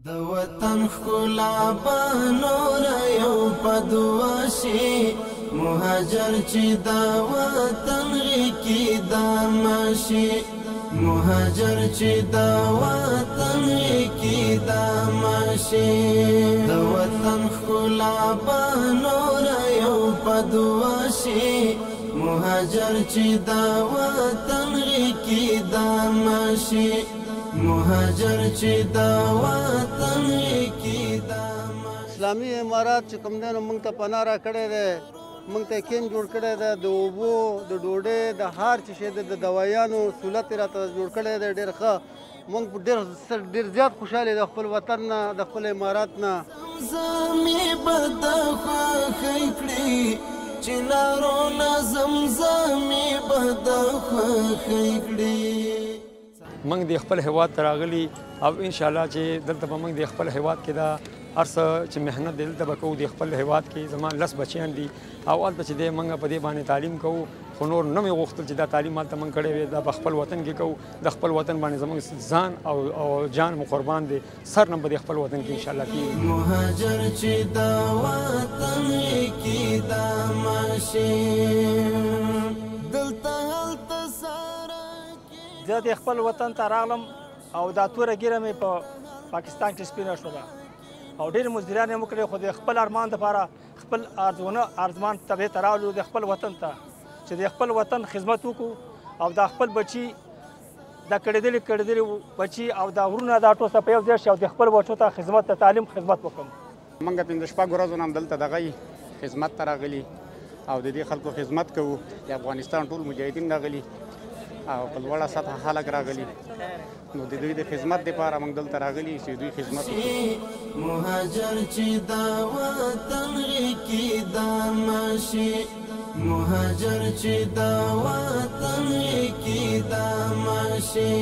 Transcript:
د وطن ښکلا به نور یو په دعا شي، مهاجر چې د وطن غېږې دمه شي، مهاجر چې د وطن غېږې دمه شي. د وطن ښکلا به نور یو په دعا شي، مهاجر چې د وطن غېږې دمه شي، مهاجر چې د وطن کې دمه. اسلامي امارات چې کوم دی نو موږ ته پناه راکړی دی، موږ ته کین جوړ کړی دی، د اوبو د ډوډۍ د هر څه شی د دوایانو سهولت یې راته جوړ کړی دی ډېر ښه. موږ ډېر زیات خوشحال یو د خپل وطن نه، د خپل امارات نه. زمزمې به د خوښۍ کړي چنارونه، زمزمې به د خوښۍ کړي. موږ د خپل هیواد ته راغلي او انشاءالله چې دلته به موږ د خپل هیواد کې دا هر څه چې محنت دی دلته به کوو. د خپل هیواد کې زما 10 بچیان دي او هلته چې دی موږ په دې باندې تعلیم کوو، خو نور نه مې غوښتل چې دا تعلیم هلته موږ کړی وی، دا په خپل وطن کې کوو. د خپل وطن باندې زموږ ځان او جان مو قربان دی، سر نه به د خپل وطن کې انشاءالله کېږي. مهاجر چې د وطن کې دمه شي، دلته هلته زه د خپل وطن ته راغلم او دا توره ګیره مې په پاکستان کې سپینه شوله او ډېر مزدوران یې وکړې، خو د خپل ارمان دپاره خپل ارزمان طبیعي ته راغلو د خپل وطن ته چې د خپل وطن خدمت وکړو او دا خپل بچي دا کړېدلي بچي او دا ورونه دا ټول په یو ځای شي او د خپل بچو ته خدمت د تعلیم خدمت وکړم. موږ 15 ورځو نه هم دلته دغه خدمت ته راغلي او د دې خلکو خدمت کوو. د افغانستان ټول مجاهدین راغلي او په لوړه سطحه خلک راغلي، نو د دوی د خدمت دپاره موږ دلته راغلي چې دوی خدمت وکړي. مهاجر چې د وطن غېږې دمه شي، مهاجر چې د وطن غېږې دمه شي.